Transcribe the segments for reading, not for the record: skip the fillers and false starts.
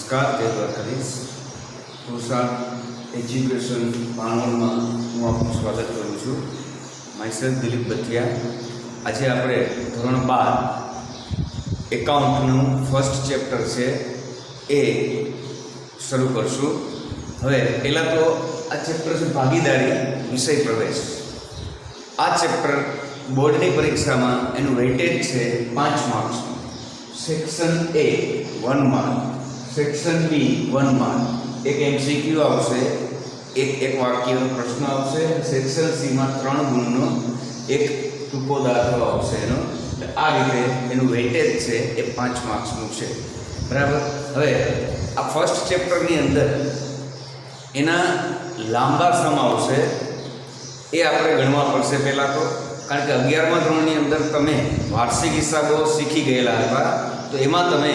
નમસ્કાર, જય દ્વારકાધીશ. પુરુષાર્થ એજ્યુકેશન પાણવલમાં હું આપનું સ્વાગત કરું છું. માયસેલ્ફ દિલીપ બથિયા. આજે આપણે ધોરણ 12 એકાઉન્ટનું ફર્સ્ટ ચેપ્ટર છે એ શરૂ કરશું. હવે પહેલાં તો આ ચેપ્ટર છે ભાગીદારી વિષય પ્રવેશ. આ ચેપ્ટર બોર્ડની પરીક્ષામાં એનું વેઇટેજ છે 5 માર્ક્સનું. Section A 1 mark, section B 1 mark, એક MCQ આવશે, એક વાક્યનો પ્રશ્ન આવશે. સેક્શન સીમાં 3 ગુણનો એક ટૂંકો દાખલો આવશે એનો. આ રીતે એનું વેઇટેજ છે એ 5 માર્ક્સનું છે, બરાબર. હવે આ ફર્સ્ટ ચેપ્ટરની અંદર એના લાંબા સમ આવશે, એ આપણે ગણવા પડશે પહેલાં તો. કારણ કે 11મા ધોરણની અંદર તમે વાર્ષિક હિસાબો શીખી ગયેલા હતા, તો એમાં તમે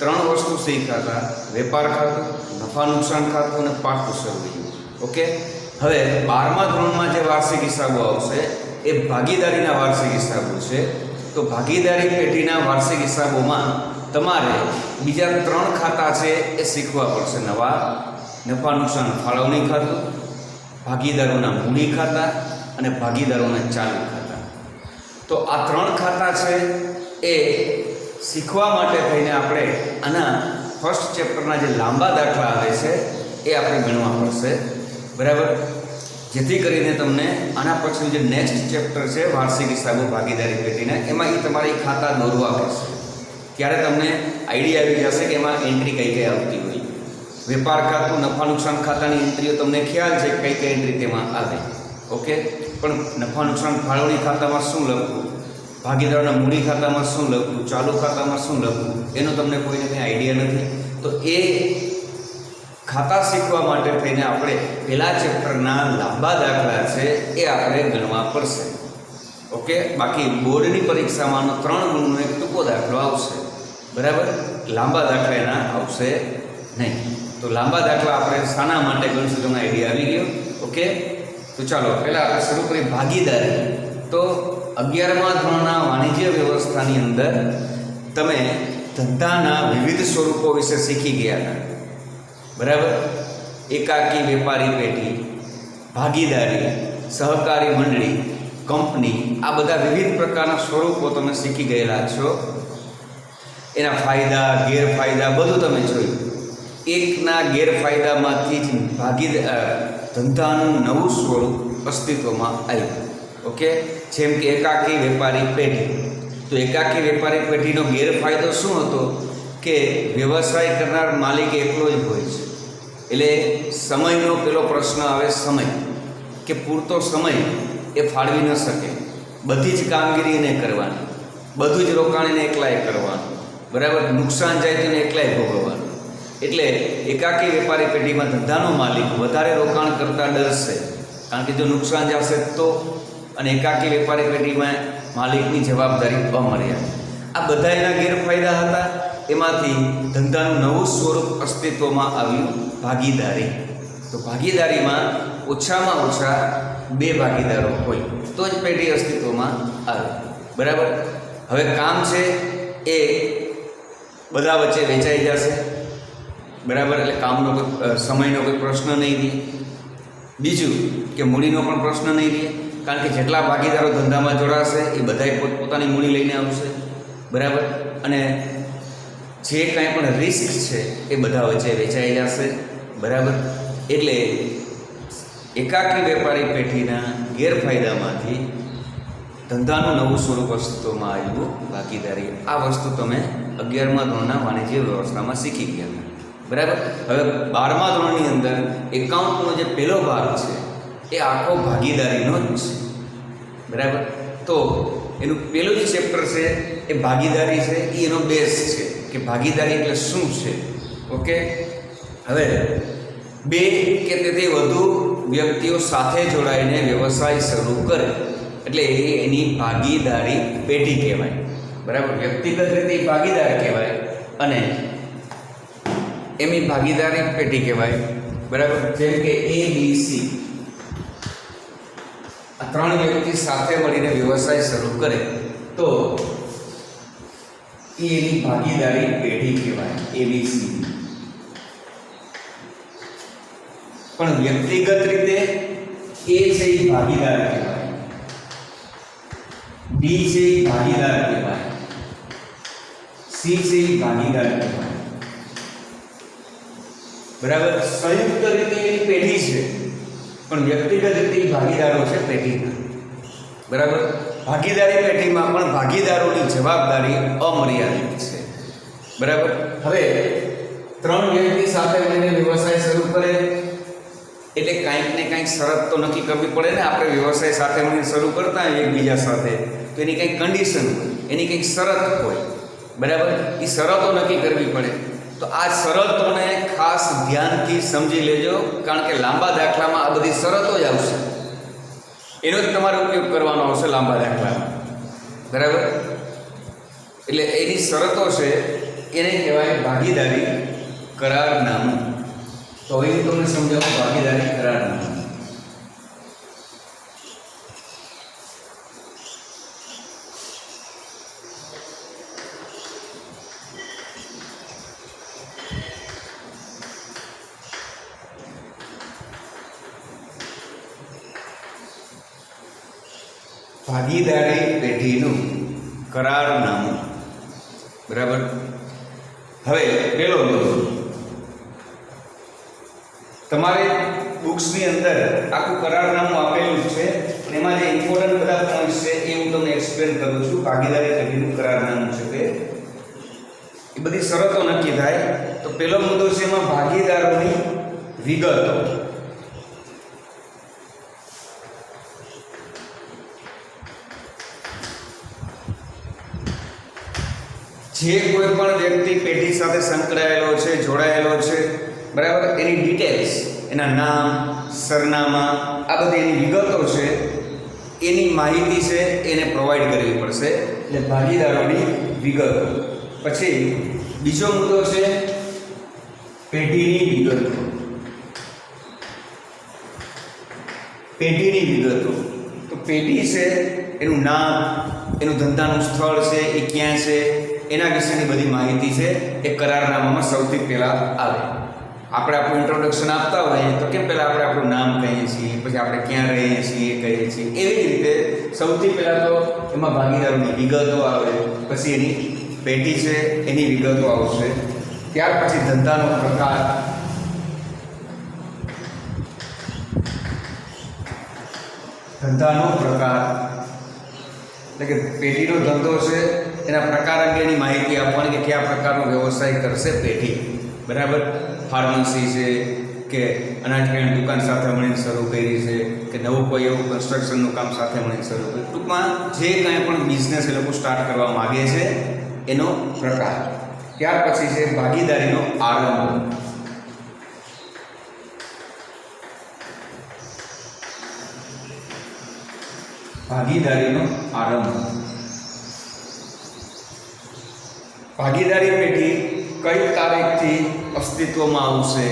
3 વસ્તુ શીખ્યા હતા: વેપાર ખાતું, નફા નુકસાન ખાતું અને પાકું સરવૈયું. ઓકે. હવે 12મા ધોરણમાં જે વાર્ષિક હિસાબો આવશે એ ભાગીદારીના વાર્ષિક હિસાબો છે. તો ભાગીદારી પેઢીના વાર્ષિક હિસાબોમાં તમારે બીજા 3 ખાતા છે એ શીખવા પડશે નવા: નફા નુકસાન ફાળવણી ખાતું, ભાગીદારોના મૂડી ખાતા અને ભાગીદારોના ચાલુ ખાતા. તો આ 3 ખાતા છે એ શીખવા માટે થઈને આપણે આના ફર્સ્ટ ચેપ્ટરના જે લાંબા દાખલા આવે છે એ આપણે ગણવા પડશે, બરાબર. જેથી કરીને તમને આના પછી જે નેક્સ્ટ ચેપ્ટર છે વાર્ષિક હિસાબો ભાગીદારી પેઢીના, એમાં એ તમારે ખાતા દોરવા પડશે. ત્યારે તમને આઈડિયા આવી જશે કે એમાં એન્ટ્રી કઈ કઈ આવતી હોય. વેપાર ખાતું, નફા નુકસાન ખાતાની એન્ટ્રીઓ તમને ખ્યાલ છે કઈ કઈ એન્ટ્રી તેમાં આવે. ઓકે. પણ નફા નુકસાન ફાળવણી ખાતામાં શું લખવું, ભાગીદારોના મૂડી ખાતામાં શું લખવું, ચાલુ ખાતામાં શું લખવું, એનો તમને કોઈને કંઈ આઈડિયા નથી. તો એ ખાતા શીખવા માટે થઈને આપણે પહેલા ચેપ્ટરના લાંબા દાખલા છે એ આપણે ગણવા પડશે. ઓકે. બાકી બોર્ડની પરીક્ષામાંનો 3 ગુણનો એક ટૂંકો દાખલો આવશે, બરાબર. લાંબા દાખલા એના આવશે નહીં. તો લાંબા દાખલા આપણે શાના માટે ગણશું તમને આઈડિયા આવી ગયો. ઓકે. તો ચાલો પહેલાં આપણે શરૂ કરીએ ભાગીદારી. તો 11મા ધોરણના વાણિજ્ય વ્યવસ્થાની અંદર તમે ધંધાના વિવિધ સ્વરૂપો વિશે શીખી ગયા હતા, બરાબર. એકાકી વેપારી પેઢી, ભાગીદારી, સહકારી મંડળી, કંપની, આ બધા વિવિધ પ્રકારના સ્વરૂપો તમે શીખી ગયેલા છો. એના ફાયદા ગેરફાયદા બધું તમે જોયું. એકના ગેરફાયદામાંથી જ ધંધાનું નવું સ્વરૂપ અસ્તિત્વમાં આવ્યું. ઓકે. જેમ કે એકાકી વેપારી પેઢી. તો એકાકી વેપારી પેઢીનો ગેરફાયદો શું હતો કે વ્યવસાય કરનાર માલિક એકલો જ હોય છે. એટલે સમયનો પેલો પ્રશ્ન આવે, સમય કે પૂરતો સમય એ ફાળવી ન શકે. બધી જ કામગીરી એને કરવાની, બધું જ રોકાણ એને એકલાએ કરવાનું, બરાબર. નુકસાન જાય તો એને એકલાએ ભોગવવાનું. એટલે એકાકી વેપારી પેઢીમાં ધંધાનો માલિક વધારે રોકાણ કરતાં ડરશે, કારણ કે જો નુકસાન જશે તો. અને એકાકી વેપારી પેઢીમાં માલિકની જવાબદારી અમર્યાદ. આ બધા એના ગેરફાયદા હતા. એમાંથી ધંધાનું નવું સ્વરૂપ અસ્તિત્વમાં આવ્યું, ભાગીદારી. તો ભાગીદારીમાં ઓછામાં ઓછા 2 ભાગીદારો હોય તો જ પેઢી અસ્તિત્વમાં આવે, બરાબર. હવે કામ છે એ બધા વચ્ચે વેચાઈ જશે, બરાબર. એટલે કામનો કોઈ સમયનો કોઈ પ્રશ્ન નહીં રહે. બીજું કે મૂડીનો પણ પ્રશ્ન નહીં રહે, કારણ કે જેટલા ભાગીદારો ધંધામાં જોડાશે એ બધાય પોતપોતાની મૂડી લઈને આવશે, બરાબર. અને જે કાંઈ પણ રિસ્ક છે એ બધા વચ્ચે વેચાઈ જશે, બરાબર. એટલે એકાકી વેપારી પેઢીના ગેરફાયદામાંથી ધંધાનું નવું સ્વરૂપ અસ્તિત્વમાં આવ્યું, ભાગીદારી. આ વસ્તુ તમે 11મા ધોરણના વાણિજ્ય વ્યવસ્થામાં શીખી ગયા, બરાબર. હવે 12મા ધોરણની અંદર એકાઉન્ટનો જે પહેલો ભાગ છે એ આખો ભાગીદારીનો જ છે, બરાબર. તો એનું પહેલું જ ચેપ્ટર છે એ ભાગીદારી છે, એ એનો બેઝ છે કે ભાગીદારી એટલે શું છે. ઓકે. હવે 2 કે તેથી વધુ વ્યક્તિઓ સાથે જોડાઈને વ્યવસાય શરૂ કરે એટલે એની ભાગીદારી પેઢી કહેવાય, બરાબર. વ્યક્તિગત રીતે ભાગીદાર કહેવાય અને એમની ભાગીદારી પેઢી કહેવાય, બરાબર. જેમ કે ABC, આ 3 વ્યક્તિ સાથે મળીને વ્યવસાય શરૂ કરે તો એની ભાગીદારી પેઢી કહેવાય, ABC. પણ વ્યક્તિગત રીતે એ છે એ ભાગીદાર કહેવાય, બી છે એ ભાગીદાર કહેવાય, સી છે એ ભાગીદાર કહેવાય. બરાબર. સંયુક્ત રીતે એની પેઢી છે પણ વ્યક્તિગત રીતે ભાગીદારો છે પેઢીના. બરાબર. ભાગીદારી પેઢીમાં પણ ભાગીદારોની જવાબદારી અમર્યાદિત છે. બરાબર. હવે ત્રણ વ્યક્તિ સાથે મળીને વ્યવસાય શરૂ કરે એટલે કાંઈક ને કાંઈક શરત તો નક્કી કરવી પડે ને. આપણે વ્યવસાય સાથે મળીને શરૂ કરતા હોય એકબીજા સાથે તો એની કંઈક કન્ડિશન હોય, એની કંઈક શરત હોય. બરાબર. એ શરતો નક્કી કરવી પડે. તો આ શરતોને ખાસ ધ્યાનથી સમજી લેજો, કારણ કે લાંબા દાખલામાં આ બધી શરતો જ આવશે, એનો જ તમારે ઉપયોગ કરવાનો આવશે લાંબા દાખલામાં. બરાબર. એટલે એની શરતો છે એને કહેવાય ભાગીદારી કરારનામું. તો હવે હું તમને સમજાવું ભાગીદારી કરારનામું. ભાગીદારી પેઢીનું કરારનામું. બરાબર. હવે પેલો મુદ્દો, તમારે બુક્સની અંદર આખું કરારનામું આપેલું છે, એમાં જે ઇમ્પોર્ટન્ટ બધા પોઈન્ટ્સ છે એ હું તમને એક્સપ્લેન કરું છું. ભાગીદારી પેઢીનું કરારનામું છે તે એ બધી શરતો નક્કી થાય. તો પેલો મુદ્દો છે એમાં ભાગીદારોની વિગતો. જે કોઈ પણ વ્યક્તિ પેઢી સાથે સંકળાયેલો છે, જોડાયેલો છે, બરાબર, એની ડિટેલ્સ, એના નામ, સરનામા, આ બધી એની વિગતો છે, એની માહિતી છે એને પ્રોવાઈડ કરવી પડશે. એટલે ભાગીદારોની વિગતો. પછી બીજો મુદ્દો છે પેઢીની વિગતો. પેઢીની વિગતો. તો પેઢી છે એનું નામ, એનું ધંધાનું સ્થળ છે એ ક્યાં છે, એના વિશેની બધી માહિતી છે એ કરારનામામાં સૌથી પહેલાં આવે. આપણે આપણું ઇન્ટ્રોડક્શન આપતા હોઈએ તો કેમ પહેલાં આપણે આપણું નામ કહીએ છીએ, પછી આપણે ક્યાં રહીએ છીએ એ કહીએ છીએ. એવી રીતે સૌથી પહેલાં તો એમાં ભાગીદારોની વિગતો આવે, પછી એની પેઢી છે એની વિગતો આવશે. ત્યાર પછી ધંધાનો પ્રકાર, ધંધાનો પ્રકાર એટલે કે પેઢીનો ધંધો છે એના પ્રકાર અંગેની માહિતી આપવાની કે કયા પ્રકારનો વ્યવસાય કરશે પેઢી. બરાબર. ફાર્મસી છે કે અનાજ કરિયાણાની દુકાન સાથે મળીને શરૂ કરી છે કે નવું કોઈ એવું કન્સ્ટ્રક્શનનું કામ સાથે મળીને શરૂ કર્યું. ટૂંકમાં જે કાંઈ પણ બિઝનેસ એ લોકો સ્ટાર્ટ કરવા માગે છે એનો પ્રકાર. ત્યાર પછી છે ભાગીદારીનો આરંભ. ભાગીદારીનો આરંભ. ભાગીદારી પેઢી કઈ તારીખથી અસ્તિત્વમાં આવશે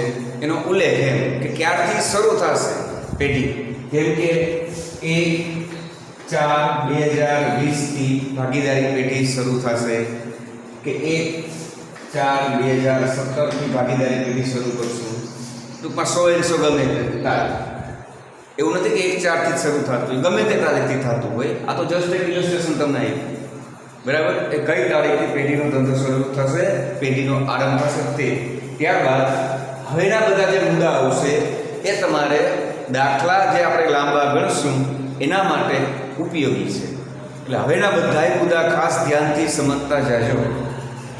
એનો ઉલ્લેખ એમ કે ક્યારથી શરૂ થશે પેઢી. જેમ કે 1/4/2020થી ભાગીદારી પેઢી શરૂ થશે કે 1/4/2017થી ભાગીદારી પેઢી શરૂ કરશું. ટૂંકમાં 100 ગમે તે તારીખ. એવું નથી કે 1/4થી જ શરૂ થતું હોય, ગમે તે તારીખથી થતું હોય. આ તો જસ્ટ એક ઇલસ્ટ્રેશન તમને આપ્યું. બરાબર. એ કઈ તારીખથી પેઢીનો ધંધો શરૂ થશે, પેઢીનો આરંભ થશે તે. ત્યારબાદ હવેના બધા જે મુદ્દા આવશે એ તમારે દાખલા જે આપણે લાંબા ગણશું એના માટે ઉપયોગી છે. એટલે હવેના બધાય મુદ્દા ખાસ ધ્યાનથી સમજતા જાજો.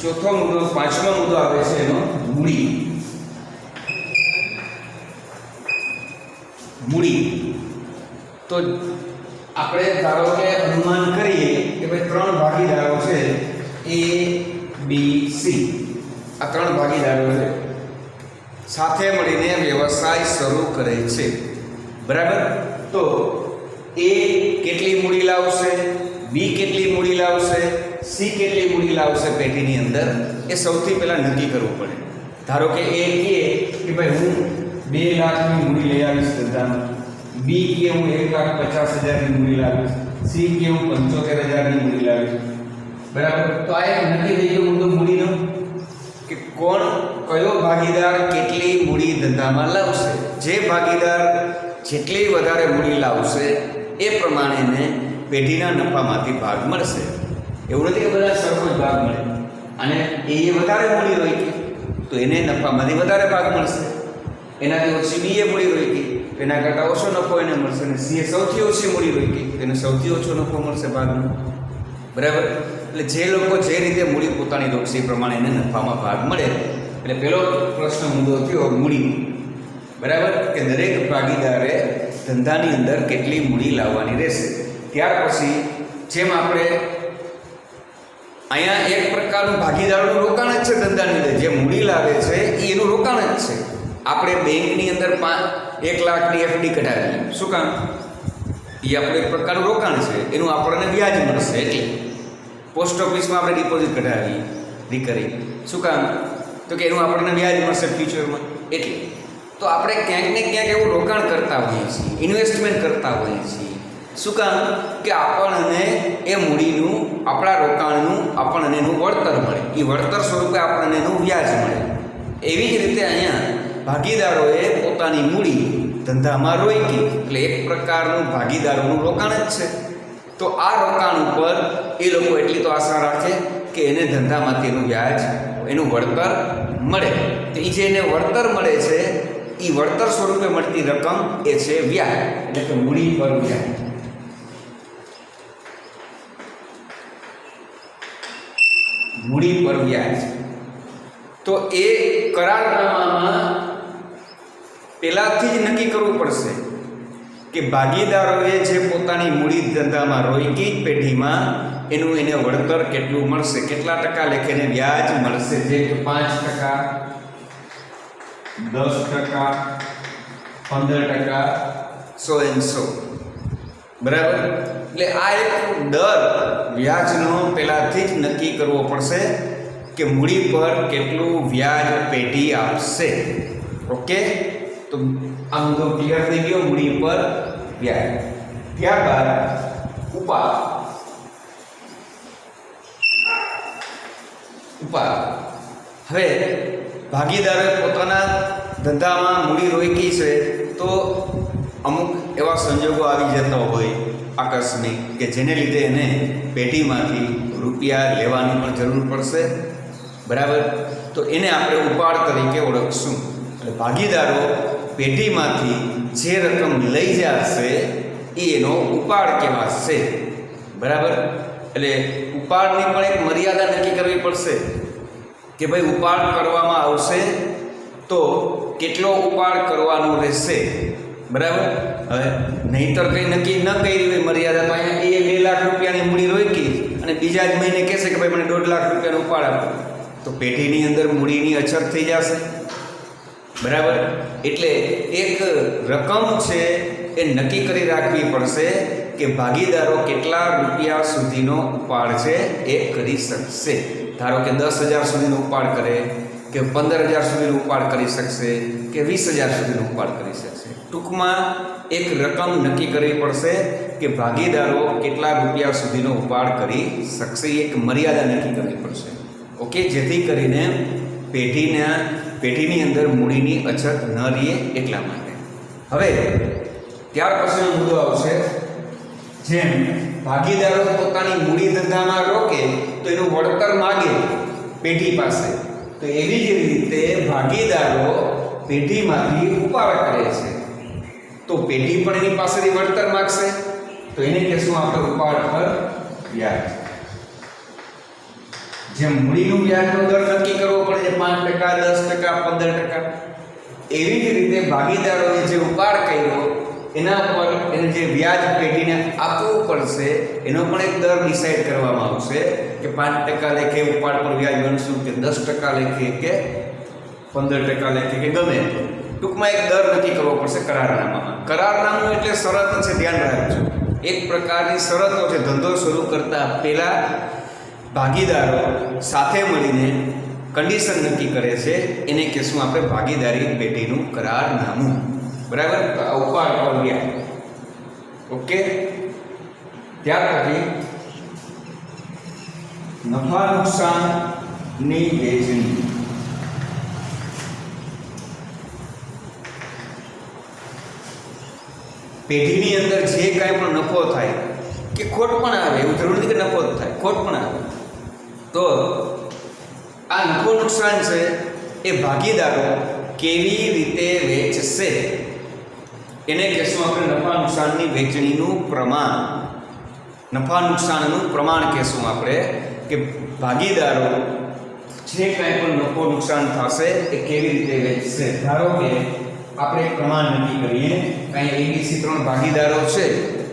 ચોથો મુદ્દો, પાંચમો મુદ્દો આવે છે એનો મૂડી. મૂડી. તો આપણે ધારો કે અનુમાન કરીએ કે ભાઈ ત્રણ ભાગીદારો છે A, B, C. આ ત્રણ ભાગીદારો છે, સાથે મળીને વ્યવસાય શરૂ કરે છે. બરાબર. તો A કેટલી મૂડી લાવશે, B કેટલી મૂડી લાવશે, C કેટલી મૂડી લાવશે પેઢીની અંદર, એ સૌથી પહેલાં નક્કી કરવું પડે. ધારો કે A કહે કે ભાઈ હું 2 લાખની મૂડી લઈ આવીશ ધંધામાં, B કે હું 1,50,000ની મૂડી લાવીશ, C કે હું 75,000ની મૂડી લાવીશ. બરાબર. તો આ એક નક્કી થઈ ગયો મુદ્દો મૂડીનો કે કોણ કયો ભાગીદાર કેટલી મૂડી ધંધામાં લાવશે. જે ભાગીદાર જેટલી વધારે મૂડી લાવશે એ પ્રમાણે એને પેઢીના નફામાંથી ભાગ મળશે. એવું નથી કે બધા સરખો જ ભાગ મળે. અને એ વધારે મૂડી રોકી તો એને નફામાંથી વધારે ભાગ મળશે. એનાથી ઓછી બીએ મૂડી રોકી તો એના કરતાં ઓછો નફો એને મળશે. અને સીએ સૌથી ઓછી મૂડી રોકી તો એને સૌથી ઓછો નફો મળશે ભાગનો. બરાબર. એટલે જે લોકો જે રીતે મૂડી પોતાની રોકશે એ પ્રમાણે એને નફામાં ભાગ મળે. એટલે પહેલો પ્રશ્ન મુદ્દો થયો મૂડી. બરાબર, કે દરેક ભાગીદારે ધંધાની અંદર કેટલી મૂડી લાવવાની રહેશે. ત્યાર પછી જેમ આપણે અહીંયા એક પ્રકારનું ભાગીદારોનું રોકાણ જ છે ધંધાની અંદર. જે મૂડી લાવે છે એ એનું રોકાણ જ છે. આપણે બેંકની અંદર 1 લાખની એફડી કઢાવીએ, શું કામ? એ આપણું એક પ્રકારનું રોકાણ છે, એનું આપણને વ્યાજ મળશે. એટલે પોસ્ટ ઓફિસમાં આપણે ડિપોઝિટ કઢાવીએ રિકરિંગ, શું કામ? તો કે એનું આપણને વ્યાજ મળશે ફ્યુચરમાં. એટલે તો આપણે ક્યાંક ને ક્યાંક એવું રોકાણ કરતા હોઈએ છીએ, ઇન્વેસ્ટમેન્ટ કરતા હોઈએ છીએ. શું કામ? કે આપણને એ મૂડીનું, આપણા રોકાણનું આપણને એનું વળતર મળે. એ વળતર સ્વરૂપે આપણને એનું વ્યાજ મળે. એવી જ રીતે અહીંયા ભાગીદારોએ પોતાની મૂડી ધંધામાં રોકી, એટલે એક પ્રકારનું ભાગીદારોનું રોકાણ જ છે. તો આ રોકાણ ઉપર એ લોકો એટલી તો આશા રાખે કે એને ધંધામાંથી એનું વ્યાજ, એનું વળતર મળે. તો એ જે એને વળતર મળે છે એ વળતર સ્વરૂપે મળતી રકમ એ છે વ્યાજ, એટલે કે મૂડી પર વ્યાજ. મૂડી પર વ્યાજ. તો એ કરારનામામાં પહેલાથી જ નક્કી કરવું પડશે કે ભાગીદારોએ જે પોતાની મૂડી ધંધામાં રોકી પેઢીમાં એનું એને વળતર કેટલું મળશે, કેટલા ટકા લેખેને વ્યાજ મળશે. જે 5%, 10%, 15%, 100%. બરાબર. એટલે આ એક દર વ્યાજનો પહેલાથી જ નક્કી કરવો પડશે કે મૂડી પર કેટલું વ્યાજ પેઢી આપશે. ઓકે, તો આ મુદ્દો ક્લિયર થઈ ગયો, મૂડી પર વ્યાજ. ત્યારબાદ ઉપાડ. હવે ભાગીદારોએ પોતાના ધંધામાં મૂડી રોકી છે તો અમુક એવા સંજોગો આવી જતા હોય આકસ્મિક કે જેને લીધે એને પેઢીમાંથી રૂપિયા લેવાની પણ જરૂર પડશે. બરાબર. તો એને આપણે ઉપાડ તરીકે ઓળખશું. એટલે ભાગીદારો પેઢીમાંથી જે રકમ લઈ જશે એ એનો ઉપાડ કહેવાશે. બરાબર. એટલે ઉપાડની પણ એક મર્યાદા નક્કી કરવી પડશે કે ભાઈ ઉપાડ કરવામાં આવશે તો કેટલો ઉપાડ કરવાનો રહેશે. બરાબર. હવે નહીંતર કંઈ નક્કી ન કરી હોય મર્યાદા, તો અહીંયા એ 2 લાખ રૂપિયાની મૂડી રોકી અને બીજા જ મહિને કહેશે કે ભાઈ મને 1.5 લાખ રૂપિયાનો ઉપાડ આપો, તો પેઢીની અંદર મૂડીની અછત થઈ જશે. બરાબર. એટલે એક રકમ છે એ નક્કી કરી રાખવી પડશે કે ભાગીદારો કેટલા રૂપિયા સુધીનો ઉપાડ છે એ કરી શકશે. ધારો કે 10,000 સુધીનો ઉપાડ કરે, કે 15,000 સુધીનો ઉપાડ કરી શકશે, કે 20,000 સુધીનો ઉપાડ કરી શકશે. ટૂંકમાં એક રકમ નક્કી કરવી પડશે કે ભાગીદારો કેટલા રૂપિયા સુધીનો ઉપાડ કરી શકશે. એક મર્યાદા નક્કી કરવી પડશે. ઓકે, જેથી કરીને પેઢીની અંદર મૂડીની અછત ન રહે એટલા માટે. હવે ત્યાર પછીનો મુદ્દો આવશે, જેમ ભાગીદારો પોતાની મૂડી ધંધામાં રોકે તો એનું વળતર માગે પેઢી પાસે, તો એવી જ રીતે ભાગીદારો પેઢીમાંથી ઉપાડ કરે છે તો પેઢી પણ એની પાસેથી વળતર માગશે. તો એને કહેશું આપણે ઉપાડ પર વ્યાજ. જેમ મૂડીનું વ્યાજનો દર નક્કી કરવો પડે છે 5%, 10%, 15%, એવી જ રીતે ભાગીદારોએ જે ઉપાડ કર્યો એના પર એને જે વ્યાજ પેઢીને આપવું પડશે એનો પણ એક દર ડિસાઈડ કરવામાં આવશે કે 5% લેખે ઉપાડ પર વ્યાજ ગણશું, કે 10% લેખે, કે 15% લેખે, કે ગમે. ટૂંકમાં એક દર નક્કી કરવો પડશે કરારનામામાં. કરારનામું એટલે શરત છે, ધ્યાન રાખજો. એક પ્રકારની શરતો છે. ધંધો શરૂ કરતા પહેલાં ભાગીદારો સાથે મળીને કન્ડિશન નક્કી કરે છે, એને કહેશું આપણે ભાગીદારી પેઢીનું કરારનામું. બરાબર. તો આ ઉપાડ પર વ્યાજ. ઓકે. ત્યાર પછી નફા નુકસાનની વહેંચણી. પેઢીની અંદર જે કાંઈ પણ નફો થાય કે ખોટ પણ આવે, એવું જરૂર નથી કે નફો જ થાય, ખોટ પણ આવે, તો આ નફો નુકસાન છે એ ભાગીદારો કેવી રીતે વેચશે એને કહેશું આપણે નફા નુકસાનની વહેંચણીનું પ્રમાણ. નફા નુકસાનનું પ્રમાણ કહેશું આપણે કે ભાગીદારો જે કાંઈ પણ નફો નુકસાન થશે એ કેવી રીતે વેચશે. ધારો કે આપણે એક પ્રમાણ નક્કી કરીએ, કાંઈ ABC 3 ભાગીદારો છે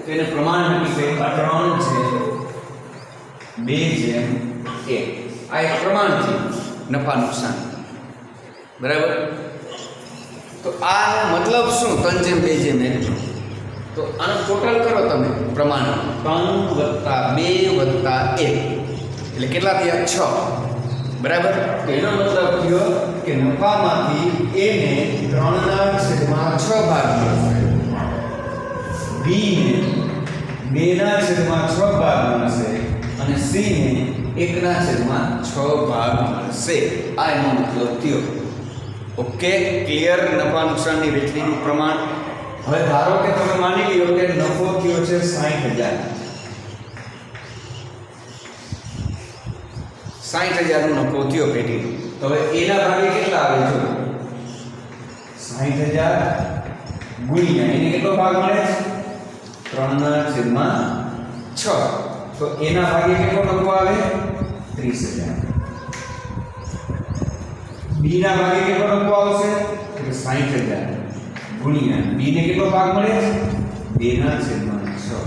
તો એને પ્રમાણ નક્કી કરીએ 3:2:1. આ એક પ્રમાણ છે નફા નુકસાન, બરાબર. તો આ મતલબ શું? 3:2:1. તો આનો ટોટલ કરો તમે પ્રમાણ 3+2+1 એટલે કેટલા થયા? 6, બરાબર. તો એનો મતલબ થયો કે નફામાંથી A ને 3/6 ભાગ મળશે, B ને 2/6 ભાગ મળશે અને C ને 1/6 ભાગ મળશે. આ એનો મતલબ થયો. Okay, clear? નફા નુકસાનની વહેંચણીનું પ્રમાણ. હવે ધારો કે તમે માની લ્યો કે નફો થયો છે 60,000. 60,000 નો નફો થયો પેઢીનો. તો હવે એના ભાગે કેટલા આવે? જો 60,000 ગુણ્યા એને કેટલો ભાગ મળે? 3/6. તો એના ભાગે કેટલો નફો આવે? 30,000. બી ના ભાગે કેટલો નફો આવશે? 60,000 ગુણ્યા બી ને કેટલો ભાગ મળે? 2/6.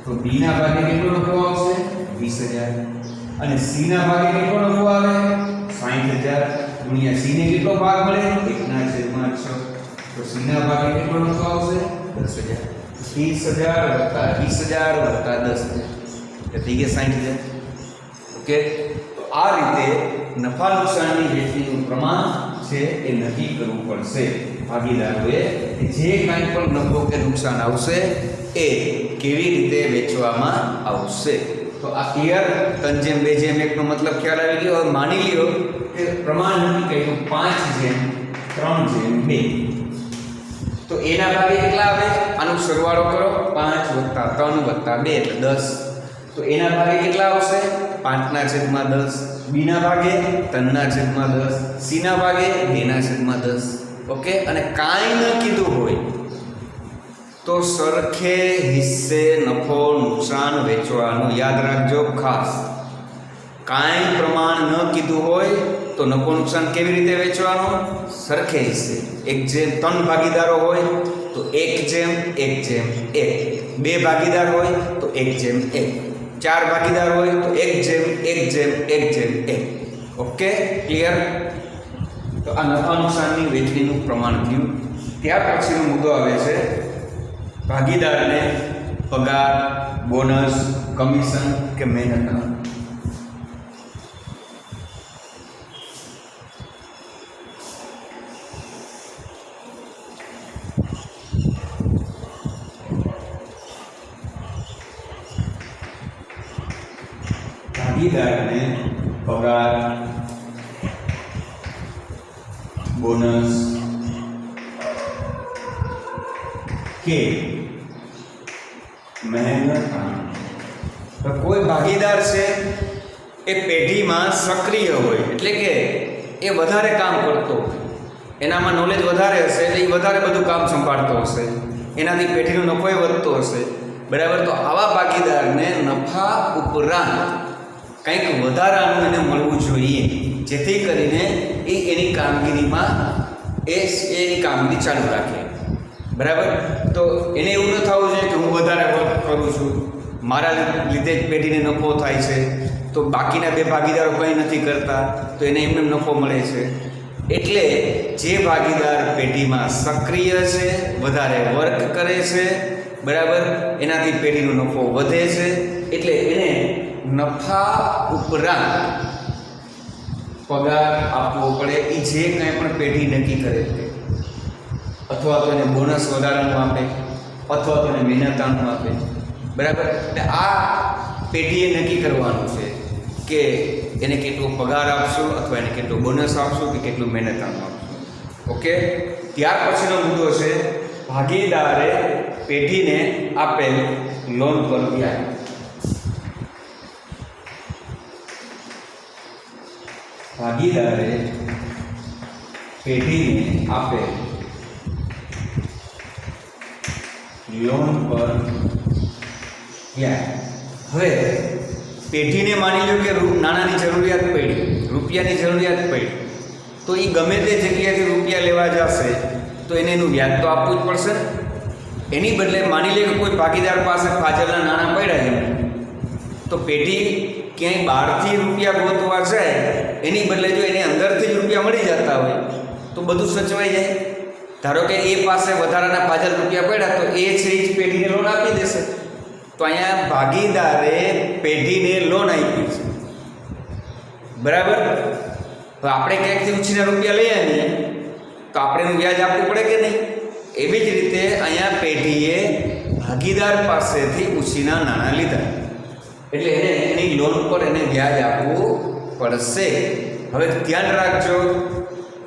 તો બી ના ભાગે કેટલો નફો આવશે? 20,000. અને સી ના ભાગે કેટલો નફો આવે? 60,000 ગુણ્યા સી ને કેટલો ભાગ મળે? 1/6. તો સી ના ભાગે કેટલો નફો આવશે? 10,000. 30,000 + 20,000 + 10,000 એટલે થઈ ગયા 60,000. ઓકે, તો આ રીતે નફા નુકસાનની વહેંચણીનું પ્રમાણ છે એ નક્કી કરવું પડશે ભાગીદારોએ. જે કાંઈ પણ નફો કે નુકસાન આવશે એ કેવી રીતે વેચવામાં આવશે. તો આ ક્લિયર? 3:2:1 નો મતલબ ખ્યાલ આવી ગયો. હવે માની લ્યો કે પ્રમાણ નક્કી કર્યું 5:3:2. તો એના ભાગે કેટલા આવે? આનો સરવાળો કરો, 5 + 3 + 2 એટલે 10. તો એના ભાગે કેટલા આવશે? 5/10. બી ના ભાગે 3/10. સી ના ભાગે 2/10. ઓકે, અને કાંઈ ન કીધું હોય તો સરખે હિસ્સે નફો નુકસાન વેચવાનું. યાદ રાખજો ખાસ, કાંઈ પ્રમાણ ન કીધું હોય તો નફો નુકસાન કેવી રીતે વેચવાનું? સરખે હિસ્સે. 1:3 ભાગીદારો હોય તો 1:1:1. 2 ભાગીદાર હોય તો 1:1. 4 ભાગીદાર હોય તો 1:1:1:1. Okay, clear? તો આ નફા નુકસાનની વહેંચણીનું પ્રમાણ થયું. ત્યાર પછીનો મુદ્દો આવે છે ભાગીદારને પગાર, બોનસ, કમિશન કે મહેનત. ભાગીદારને પગાર, બોનસ કે મહેનત. તો કોઈ ભાગીદાર છે એ પેઢીમાં સક્રિય હોય, એટલે કે એ વધારે કામ કરતો હોય, એનામાં નોલેજ વધારે હશે એટલે એ વધારે બધું કામ સંભાળતો હશે, એનાથી પેઢીનો નફો વધતો હશે, બરાબર. તો આવા ભાગીદારને નફા ઉપરાંત કંઈક વધારાનું એને મળવું જોઈએ, જેથી કરીને એ એની કામગીરીમાં એની કામગીરી ચાલુ રાખે, બરાબર. તો એને એવું ન થવું જોઈએ કે હું વધારે વર્ક કરું છું, મારા લીધે જ પેઢીને નફો થાય છે, તો બાકીના 2 ભાગીદારો કંઈ નથી કરતા તો એને એમને નફો મળે છે. એટલે જે ભાગીદાર પેઢીમાં સક્રિય છે, વધારે વર્ક કરે છે, બરાબર, એનાથી પેઢીનો નફો વધે છે, એટલે એને નફા ઉપરાંત પગાર આપવો પડે. એ જે કંઈ પણ પેઢી નક્કી કરે છે, અથવા તો એને બોનસ વધારાનું આપે, અથવા તો એને મહેનતાણું આપે, બરાબર. એટલે આ પેઢીએ નક્કી કરવાનું છે કે એને કેટલો પગાર આપશો, અથવા એને કેટલો બોનસ આપશો કે કેટલું મહેનતાણું આપશો. ઓકે, ત્યાર પછીનો મુદ્દો છે ભાગીદારે પેઢીને આપેલ લોન પર વ્યાજ. ભાગીદારે પેઢીને આપેલ લોન પર વ્યાજ. હવે પેઢીને માની લો કે નાણાંની જરૂરિયાત પડી, રૂપિયાની જરૂરિયાત પડી, તો એ ગમે તે જગ્યાએથી રૂપિયા લેવા જશે તો એને એનું વ્યાજ તો આપવું જ પડશે. એની બદલે માની લે કે કોઈ ભાગીદાર પાસે ફાજલના નાણાં પડ્યા છે, તો પેઢી ક્યાંય બહારથી રૂપિયા ગોતવા જાય એની બદલે જો એને અંદરથી જ રૂપિયા મળી જતા હોય તો બધું સચવાઈ જાય. ધારો કે એ પાસે વધારાના ફાજલ રૂપિયા પડ્યા તો એ છે એ જ પેઢીને લોન આપી દેશે. તો અહીંયા ભાગીદારે પેઢીને લોન આપી છે, બરાબર. તો આપણે ક્યાંકથી ઉછીના રૂપિયા લઈએ ને તો આપણે એનું વ્યાજ આપવું પડે કે નહીં? એવી જ રીતે અહીંયા પેઢીએ ભાગીદાર પાસેથી ઉછીના નાણાં લીધા એટલે એને એની લોન પર એને વ્યાજ આપવું પડશે. હવે ધ્યાન રાખજો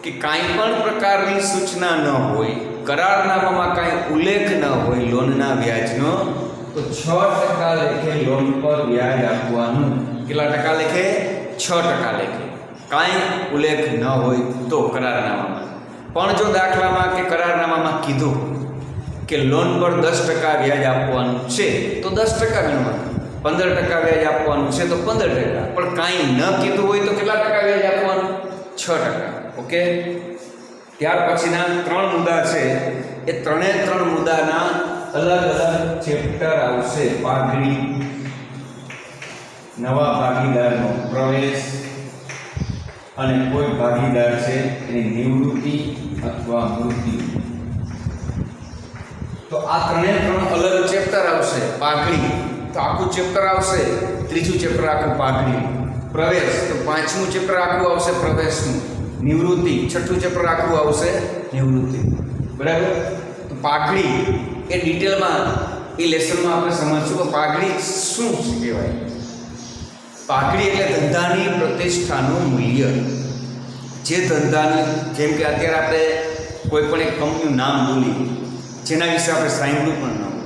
કે કાંઈ પણ પ્રકારની સૂચના ન હોય, કરારનામામાં કાંઈ ઉલ્લેખ ન હોય લોનના વ્યાજનો, તો 6% લેખે લોન પર વ્યાજ આપવાનું. કેટલા ટકા લેખે? 6% લેખે. કાંઈ ઉલ્લેખ ન હોય તો કરારનામામાં. પણ જો દાખલામાં કે કરારનામામાં કીધું કે લોન પર 10% વ્યાજ આપવાનું છે તો 10% ગણવાનું, 15% વ્યાજ આપવાનું છે તો 15%. પણ કાંઈ ન કીધું હોય તો કેટલા ટકા વ્યાજ આપવાનું? 6%. ઓકે. ત્યાર પછીના 3 મુદ્દા છે એ 3 મુદ્દાના અલગ અલગ ચેપ્ટર આવશે. પાઘડી, નવા ભાગીદારનો પ્રવેશ અને કોઈ ભાગીદાર છે એની નિવૃત્તિ અથવા મૃત્યુ. તો આ 3 અલગ ચેપ્ટર આવશે. પાઘડી તો આખું ચેપ્ટર આવશે, 3જું ચેપ્ટર આખું પાઘડી. પ્રવેશ તો 5મું ચેપ્ટર આખું આવશે પ્રવેશનું. નિવૃત્તિ 6ઠું ચેપ્ટર આખું આવશે નિવૃત્તિ, બરાબર. તો પાઘડી એ ડિટેલમાં એ લેસનમાં આપણે સમજશું કે પાઘડી શું કહેવાય. પાઘડી એટલે ધંધાની પ્રતિષ્ઠાનું મૂલ્ય. જે ધંધાની, જેમ કે અત્યારે આપણે કોઈ પણ એક કંપનીનું નામ બોલી જેના વિશે આપણે સાંભળ્યું પણ ન હોય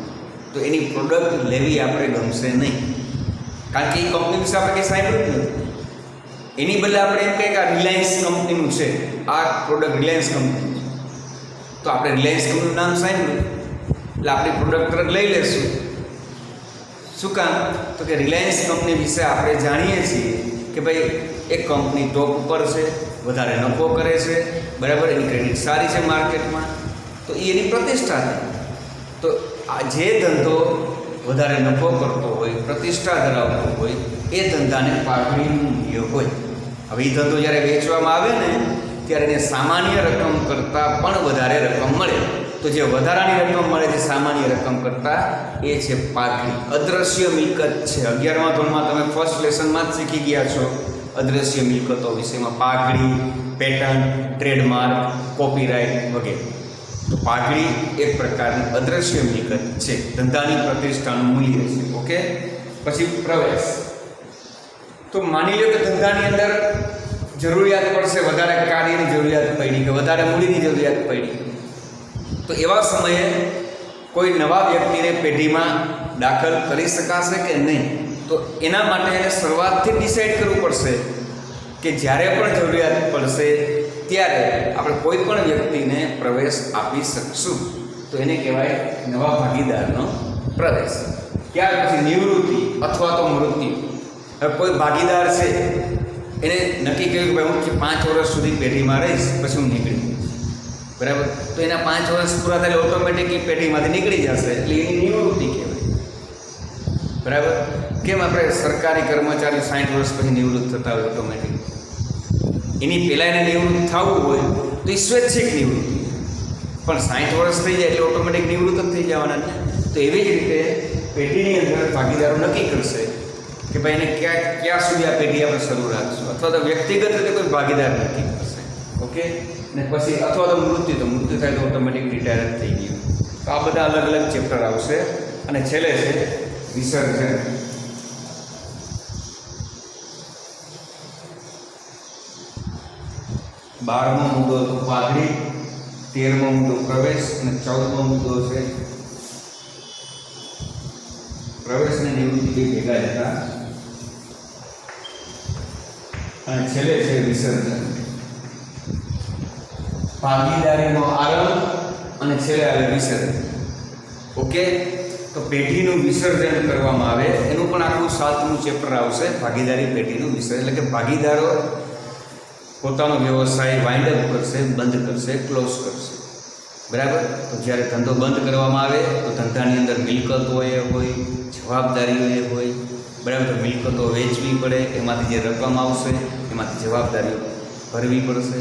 તો એની પ્રોડક્ટ લેવી આપણે ગમશે નહીં, કારણ કે એ કંપની વિશે આપણે કંઈ સાંભળ્યું જ નથી. એની બદલે આપણે એમ કહીએ કે આ રિલાયન્સ કંપનીનું છે, આ પ્રોડક્ટ રિલાયન્સ કંપની છે, તો આપણે રિલાયન્સ કંપનીનું નામ સાંભળ્યું એટલે આપણી પ્રોડક્ટ તરત લઈ લેશું. શું કામ? તો કે રિલાયન્સ કંપની વિશે આપણે જાણીએ છીએ કે ભાઈ એક કંપની ટોપ ઉપર છે, વધારે નફો કરે છે, બરાબર, એની ક્રેડિટ સારી છે માર્કેટમાં, તો એ એની પ્રતિષ્ઠા છે. તો આ જે ધંધો વધારે નફો કરતો હોય, પ્રતિષ્ઠા ધરાવતો હોય, એ ધંધાને પાઘડીનું મૂલ્ય હોય. હવે એ ધંધો જ્યારે વેચવામાં આવે ને ત્યારે એને સામાન્ય રકમ કરતાં પણ વધારે રકમ મળે. તો જે વધારાની રકમ મળે છે સામાન્ય રકમ કરતાં, એ છે પાઘડી. અદ્રશ્ય મિલકત છે. 11મા ધોરણમાં તમે ફર્સ્ટ લેસનમાં જ શીખી ગયા છો અદ્રશ્ય મિલકતો વિશેમાં. પાઘડી, પેટર્ન, ટ્રેડમાર્ક, કોપીરાઇટ વગેરે. તો પાઘડી એક પ્રકારની અદ્રશ્ય મિલકત છે, ધંધાની પ્રતિષ્ઠાનું મૂલ્ય છે. ઓકે. પછી પ્રવેશ. તો માની લો કે ધંધાની અંદર જરૂરિયાત પડશે, વધારે કાર્યની જરૂરિયાત પડી કે વધારે મૂડીની જરૂરિયાત પડી, તો એવા સમયે કોઈ નવા વ્યક્તિને પેઢીમાં દાખલ કરી શકાશે કે નહીં? તો એના માટે એને શરૂઆતથી ડિસાઇડ કરવું પડશે કે જ્યારે પણ જરૂરિયાત પડશે ત્યારે આપણે કોઈ પણ વ્યક્તિને પ્રવેશ આપી શકશું. તો એને કહેવાય નવા ભાગીદારનો પ્રવેશ. ત્યાર પછી નિવૃત્તિ અથવા તો મૃત્યુ. હવે કોઈ ભાગીદાર છે એને નક્કી કર્યું કે ભાઈ હું 5 વર્ષ સુધી પેઢીમાં રહીશ, પછી હું નીકળી જઈશ, બરાબર. તો એના 5 વર્ષ પૂરા થાય ઓટોમેટિકલી પેઢીમાંથી નીકળી જશે, એટલે એની નિવૃત્તિ કહેવાય, બરાબર. કેમ આપણે સરકારી કર્મચારી 60 વર્ષ પછી નિવૃત્ત થતા હોય ઓટોમેટિક, એની પહેલાં એને નિવૃત્ત થવું હોય તો એ સ્વૈચ્છિક નિવૃત્તિ, પણ 60 વર્ષ થઈ જાય એટલે ઓટોમેટિક નિવૃત્ત જ થઈ જવાના ને. તો એવી જ રીતે પેઢીની અંદર ભાગીદારો નક્કી કરશે કે ભાઈ એને ક્યાં સુધી આ પેઢી આપણે શરૂ રાખશું, અથવા તો વ્યક્તિગત રીતે કોઈ ભાગીદાર નક્કી કરશે. ઓકે. ને પછી અથવા તો મૃત્યુ થાય તો ઓટોમેટિક રિટાયર થઈ ગયું. તો આ બધા અલગ અલગ ચેપ્ટર આવશે. અને છેલ્લે છે વિસર્જન. 12મો મુદ્દો તો પાઘડી, 13મો મુદ્દો પ્રવેશ અને 14મો મુદ્દો છે પ્રવેશ અને નિવૃત્તિ બે ભેગા જતા અને છેલ્લે છે વિસર્જન. ભાગીદારીનો આરંભ અને છેલ્લે આવે વિસર્જન. ઓકે, તો પેઢીનું વિસર્જન કરવામાં આવે એનું પણ આખું 7મું ચેપ્ટર આવશે. ભાગીદારી પેઢીનું વિસર્જન એટલે કે ભાગીદારો પોતાનો વ્યવસાય વાઇન્ડ અપ કરશે, બંધ કરશે, ક્લોઝ કરશે. બરાબર. તો જ્યારે ધંધો બંધ કરવામાં આવે તો ધંધાની અંદર મિલકતો એ હોય, જવાબદારીઓ એ હોય. બરાબર. તો મિલકતો વેચવી પડે, એમાંથી જે રકમ આવશે એમાંથી જવાબદારીઓ ભરવી પડશે.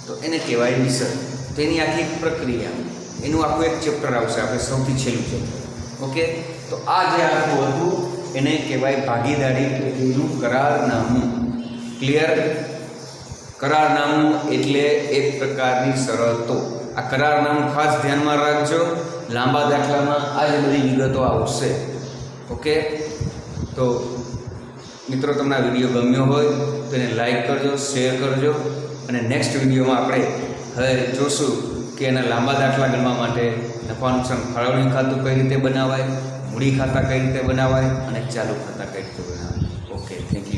તો એને કહેવાય વિસર્જન. તો એની આખી એક પ્રક્રિયા, એનું આખું એક ચેપ્ટર આવશે, આપણે સૌથી છેલ્લું ચેપ્ટર. ઓકે, તો આ જે આખું હતું એને કહેવાય ભાગીદારી પેઢીનું કરારનામું. ક્લિયર? કરારનામું એટલે એક પ્રકારની શરતો. આ કરારનામું ખાસ ધ્યાનમાં રાખજો. લાંબા દાખલામાં આ જ બધી વિગતો આવશે. ઓકે, તો મિત્રો તમને આ વિડીયો ગમ્યો હોય તો એને લાઈક કરજો, શેર કરજો અને નેક્સ્ટ વિડીયોમાં આપણે હવે જોશું કે એના લાંબા દાખલા ગણવા માટે નફા નુકસાન ફાળવણી ખાતું કઈ રીતે બનાવાય, મૂડી ખાતા કઈ રીતે બનાવાય અને ચાલુ ખાતા કઈ રીતે બનાવાય. Okay, thank you.